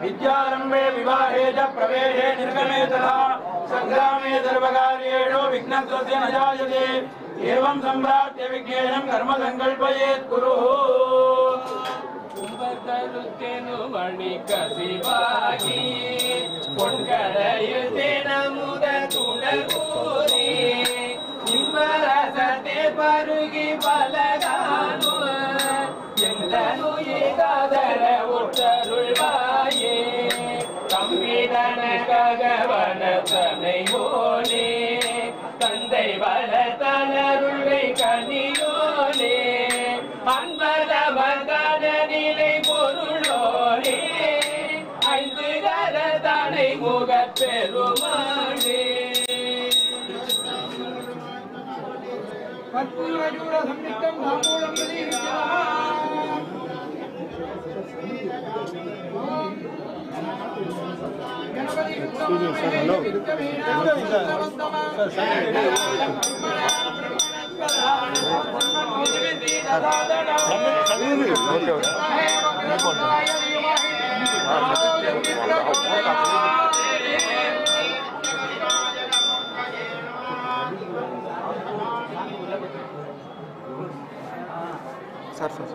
विद्यारंभे विवाहे च प्रवेशे निर्गमे तथा संग्रामे सर्वकार्येषु विघ्नस्य न जायते एवं सम्प्राप्य विज्ञानं कर्म संकल्पयेत् कुरुः कुंभकरुत्तेनु मणिक शिवागी பொன்கடையுத்தேன முத துணர்கூரி நிம்மரசத்தே பருகி பலகானு எல்லனு ஏகாதர ஒற்றருள்வாயே தம்பிதன ககவன தனை ஓனே தந்தை வளத்தனருள்வை கனியோனே அன்பத வந்தன நிலை பொருளோனே ஐந்து கரதனை முகப் பெருமாளே கற்பூரஜூர சம்யுக்தம் தாம்பூலம் सर सर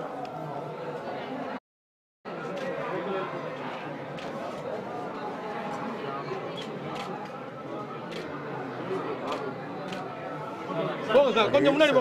போங்க சார் கொஞ்சம் முன்னாடி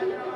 Om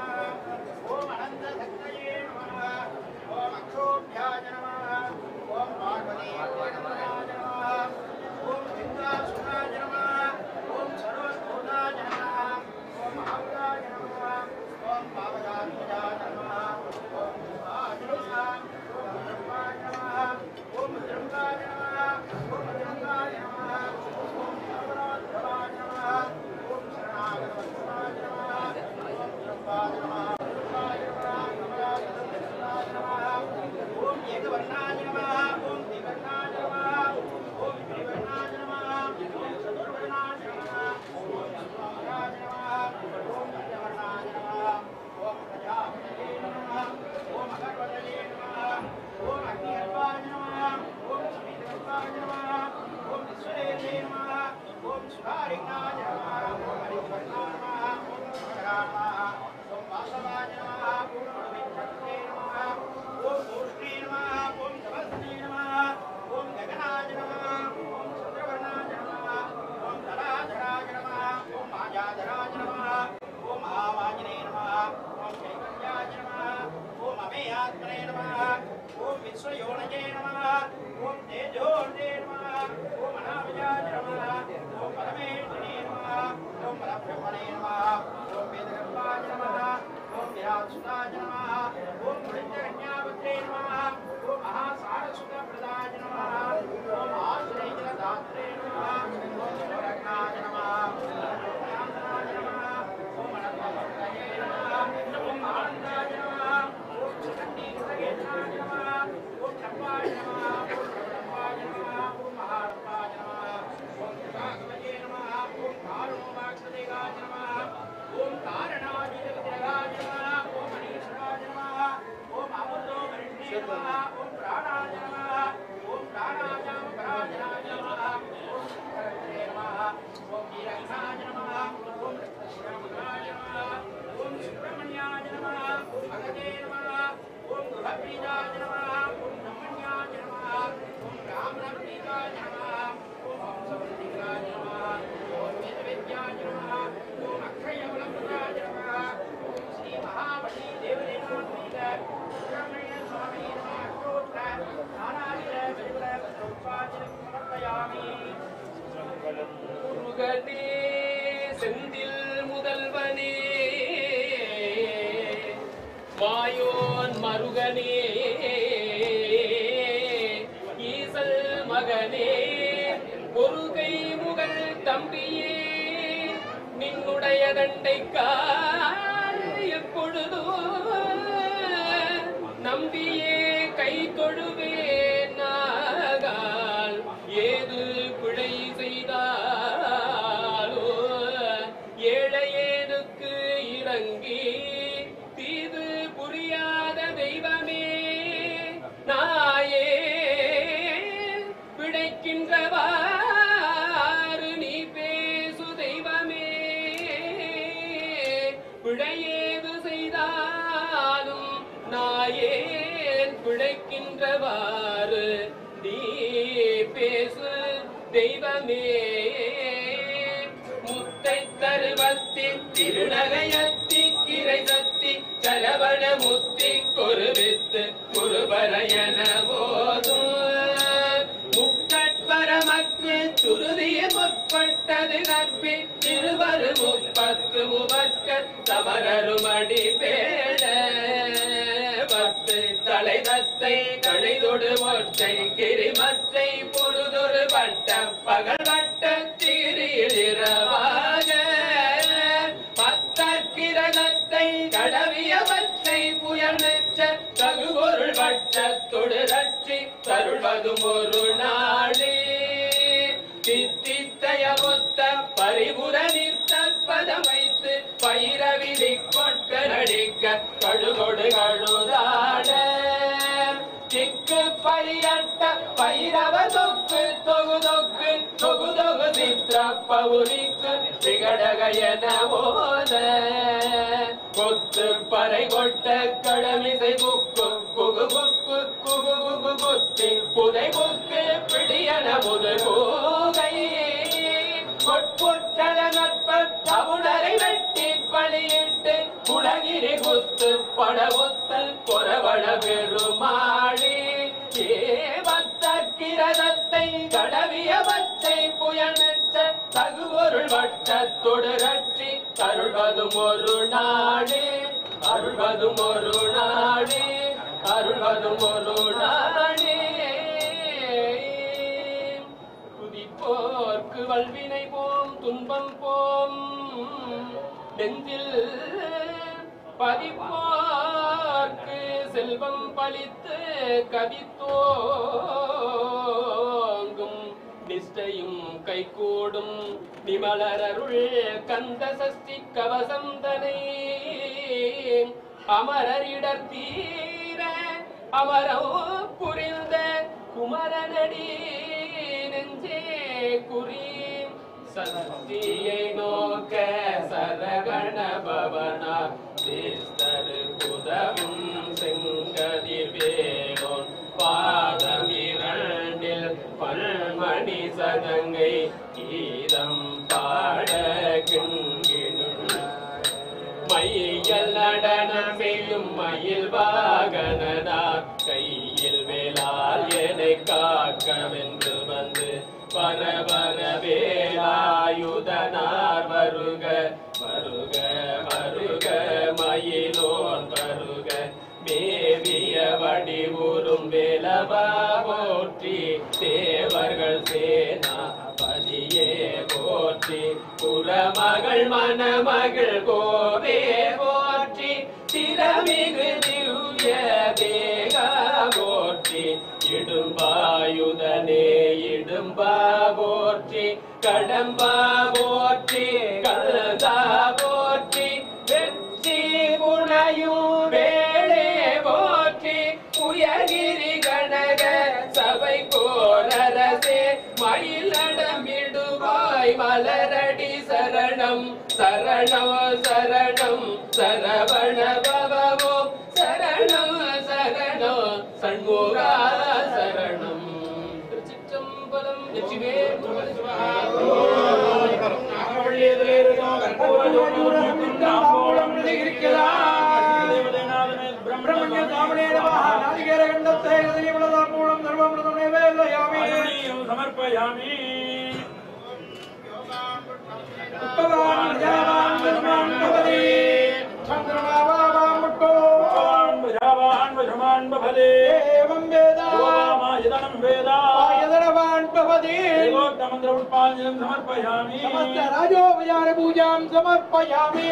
முருகனே செந்தில் முதல்வனே மாயோன் மருகனே ஈசல் மகனே பொருகை முகல் தம்பியே நின்னுடைய தண்டைக்கால் எப்பொழுதோ நம்பியே கை தொழுவேன் நாகால் ஏது பிழை செய்தாலோ ஏழையேனுக்கு இறங்கி தீது புரியாத தெய்வமே நாயே பிழைக்கின்றவாறு நீ பேசு தெய்வமே பிழையேது செய்தாலும் நாயேன் பிழைக்கின்றவாறு நீ பேசு தெய்வமே முத்தை தருவத்தி திருநகையத்தி கிரை சத்தி சரவண முத்தி கொருவித்து குருபரையன போதும் முக்கட்பரமக்கு துருதிய முற்பட்டது கற்பி திருவரு 30 முவக்க தமரருமடி பேட பத்து தலை தத்தை கழிதொடு ஒற்றை கிரிமத்தை பொருதொரு வட்ட பகல் வட்ட திரியிரவாக பத்தக்கிரதத்தை கடவியவற்றை புயல் மெச்ச தகுபொருள் வட்டத்தொடு ரட்சி தருள்வதும் ஒரு நாளே தித்தித்தய மொத்த பரிபுர நிறுத்த பதம் வைத்து பயிரவிதி கொட்க நடிக்க கழுகொடு கழுதாட திக்கு பரியட்ட பைரவ தொக்கு தொகுதொக்கு தொகுதொகு சித்திர பௌரிக்கு திகடகையன போத கொத்து பறை கொட்ட கடமிசை புக்கு குகு புக்கு குகு குகு குத்தி புதை புக்கு பிடியன முது கூகை கொட்புற்றல நட்ப தவுணரை வெட்டி பணியிட்டு குலகிரி குத்து படவுத்தல் கொரவள பெருமாளி ஏவத்தக்கிரதத்தை கடவிய பச்சை புயல் மெச்ச தகுபொருள் வட்டத்தொடு ரட்சி அருள்வதும் ஒரு நாளே அருள்வதும் ஒரு நாளே அருள்வதும் ஒரு நாளே துதிப்போர்க்கு வல்வினை போம் துன்பம் போம் நெஞ்சில் பதிப்போர்க்கு செல்வம் பழித்து கதித்தோங்கும் நிஷ்டையும் கைகூடும் நிமலரருள் கந்த சஷ்டி கவசம் தனை அமரரிடர் தீர அமரம் புரிந்த குமரனடி நெஞ்சே குறி சஷ்டியை நோக்க சரகண பவனா தேஸ்தரு புதவும் செங்கதிர் வேலோன் பாதமிரண்டில் பல்மணி சதங்கை கீதம் பாட கிண்கினுள் மையல் நடனம் செய்யும் மயில் வாகனனா கையில் வேளால் என்னை காக்கவென்று வந்து பரவர வேலாயுதனார் வருக வருக வருக மயிலோன் வருக மேவிய வடிவுறும் வேலவா போற்றி தேவர்கள் சேனா பதியே போற்றி புறமகள் மணமகள் கோவே போற்றி திறமிகு திவ்ய தேகா போற்றி இடும்பாயுதனே இடும்பா போற்றி கடம்பா போற்றி கல்தா போற்றி வெற்றி புனையும் வேளே போற்றி உயர்கிரி கனக சபை கோரரசே மயிலடமிடுவாய் மலரடி சரணம் சரணம் சரணம் சரவண பவமோ சரணம் சரணம் சண்முகா சரணம் திருச்சிற்றம்பலம் வெற்றிவே समर्पयामि भवति एवं वेद योगामायतनं वेद आयतनवान् भवति एकोक्तमन्त्र पुष्पाञ्जलिं समर्पयामि समस्त राजोपचार पूजां समर्पयामि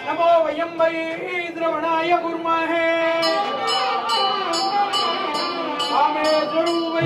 नमो वयं वै द्रवणाय कुर्महे आमे स्वरूपै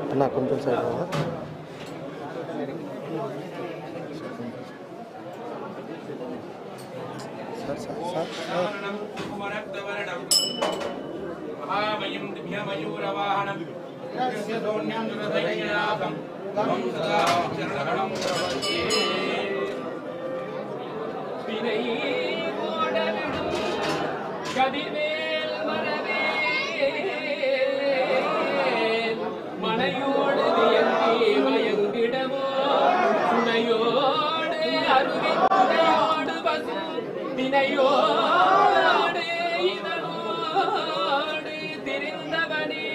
అన్న కొంచెం సైడ్ महामयं दिव्यमयूरवाहनं सोन्यं दुरधैर्यनाथं त्वं सदा शरणं प्रपद्ये வினையே ஓடவிடும் கதிர்வேல் மரவே மனையோடு வியந்தி மயங்கிடவோ துணையோடு அருகே துணையோடு பசும் வினையோடு இதனோடு திரிந்தவனே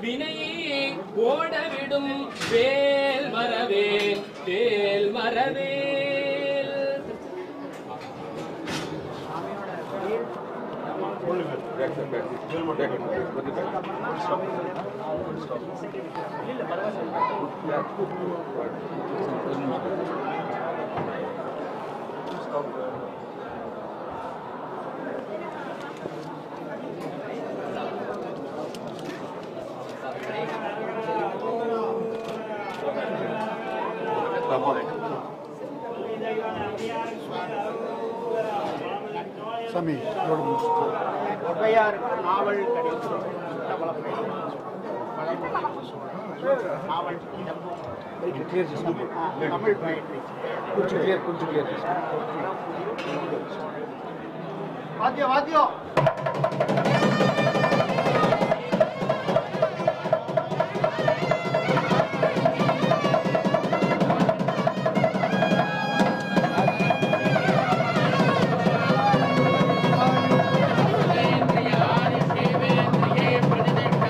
வினையே ஓடவிடும் வேல் மரவே வேல் மரவே சாமி ஒற்றையாருக்கு நாவல் கிடைக்கும் நாவல் தமிழ் பயிற்சி கொஞ்சம் கிளியர் வாத்தியம் வாத்தியம் தேவேந்திரியே பிரதிதிஷ்ட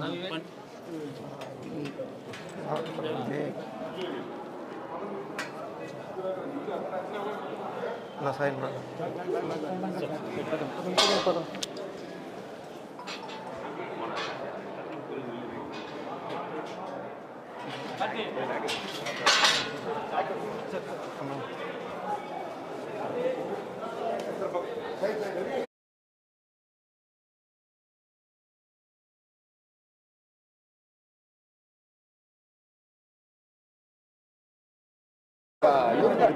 நான் சைன் பண்ண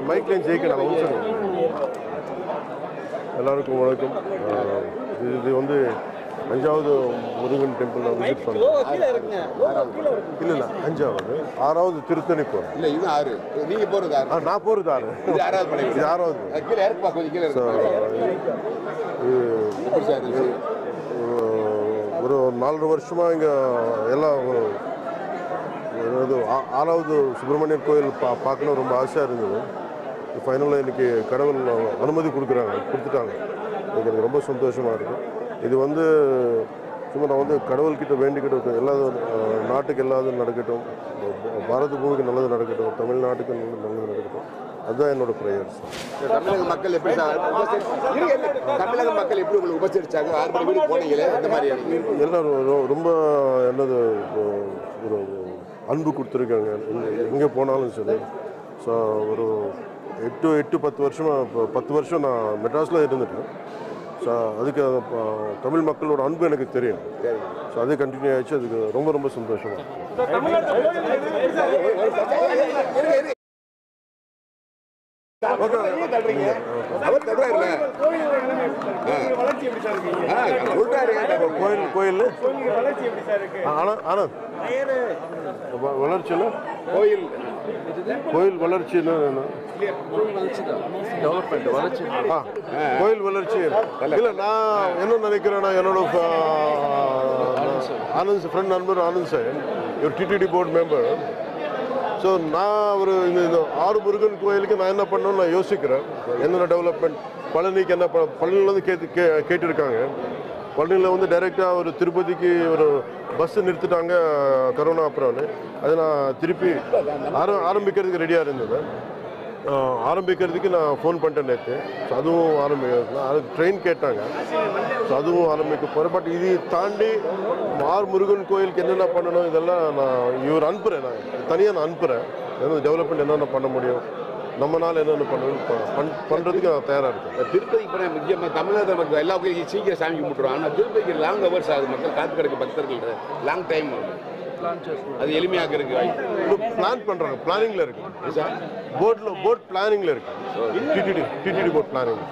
மைக் லைன் ஜெயிக்கணும் அவசரம். எல்லாருக்கும் வணக்கம். இது வந்து 5வது முருகன் டெம்பிள் நான் விசிட் பண்ணேன். இல்லை 5வது 6வது திருத்தணி போகிறேன். இல்லை இது 6 நீங்கள் போகிறது 6. நான் போகிறது 6. இது 6வது படம். இது 6வது. கீழே இறக்குப்பா, கொஞ்சம் கீழே இருக்கு. ஒரு 4 வருஷமாக இங்கே எல்லாம் 6வது சுப்பிரமணியர் கோயில் பார்க்கணும் ரொம்ப ஆசையாக இருந்தது. ஃபைனலாக இன்றைக்கி கடவுள் அனுமதி கொடுத்துட்டாங்க. எனக்கு ரொம்ப சந்தோஷமாக இருக்குது. இது வந்து சும்மா நான் வந்து கடவுள்கிட்ட வேண்டிக்கிட்டு எல்லா நாட்டுக்கு எல்லாதும் நடக்கட்டும், பாரத பூமிக்கு நல்லது நடக்கட்டும், தமிழ்நாட்டுக்கு நல்லது நடக்கட்டும், அதுதான் என்னோட ப்ரேயர்ஸ். தமிழக மக்கள் எப்படி தமிழக மக்கள் எப்படி உங்களுக்கு உபசரிச்சாங்க? 6 மணி வீடு போனீங்களே, இந்த மாதிரி எல்லாம் ரொம்ப என்னது ஒரு அன்பு கொடுத்துருக்காங்க. எங்கே போனாலும் சரி. ஸோ ஒரு 8-10 வருஷமாக 10 வருஷம் நான் மெட்ராஸில் இருந்துட்டேன். ஸோ அதுக்கு தமிழ் மக்களோட அன்பு எனக்கு தெரியும். ஸோ அது கண்டினியூ ஆயிடுச்சு. அதுக்கு ரொம்ப ரொம்ப சந்தோஷமாக. கோயில் ஆனந்த் வளர்ச்சியில் கோயில் வளர்ச்சின்னு டெவலப்மெண்ட் வளர்ச்சி கோயில் வளர்ச்சி இல்லை. நான் என்ன நினைக்கிறேன்னா, என்னோட ஆனந்த் ஃப்ரெண்ட் நண்பர் ஆனந்த் சார், ஒரு டிடிடி போர்டு மெம்பர். ஸோ நான் ஒரு இந்த 6 முருகன் கோயிலுக்கு நான் என்ன பண்ணணும்னு நான் யோசிக்கிறேன். என்னென்ன டெவலப்மெண்ட் பழனிக்கு என்ன பழனியில் வந்து கேட்டிருக்காங்க. பழனியில் வந்து டைரெக்டாக ஒரு திருப்பதிக்கு ஒரு பஸ்ஸு நிறுத்திட்டாங்க கரோனா அப்புறம்னு. அதை நான் திருப்பி ஆரம்பிக்கிறதுக்கு ரெடியாக இருந்தது. ஆரம்பிக்கிறதுக்கு நான் ஃபோன் பண்ணிட்டேன் நேற்று. ஸோ அதுவும் அதுக்கு ட்ரெயின் கேட்டாங்க. ஸோ அதுவும் ஆரம்பிக்க போகிறேன். பட் இது தாண்டி 6 முருகன் கோயிலுக்கு என்னென்ன பண்ணணும் இதெல்லாம் நான் இவர் அனுப்புகிறேன். நான் தனியாக நான் அனுப்புகிறேன். ஏன்னா டெவலப்மெண்ட் என்னென்ன பண்ண முடியும், நம்மளால் என்னென்ன பண்ணுறதுக்கு நான் தயாராக இருக்கேன். திருப்பதிக்கு போனால் முக்கியமாக தமிழக மக்கள் எல்லா கோயிலும் சீக்கிரம் சாமி கும்பிட்டுருவோம். ஆனால் திருப்பதிக்கு லாங் ஹவர்ஸ் ஆகுது. மக்கள் காத்து கிடக்கு பக்தர்கள் லாங் டைம் ஆகும். அது எளிமையாக இருக்கு. பிளான் பண்ணுறாங்க, பிளானிங்கில் இருக்கு. போட் பிளானிங்கில் இருக்கு. TTD board planning.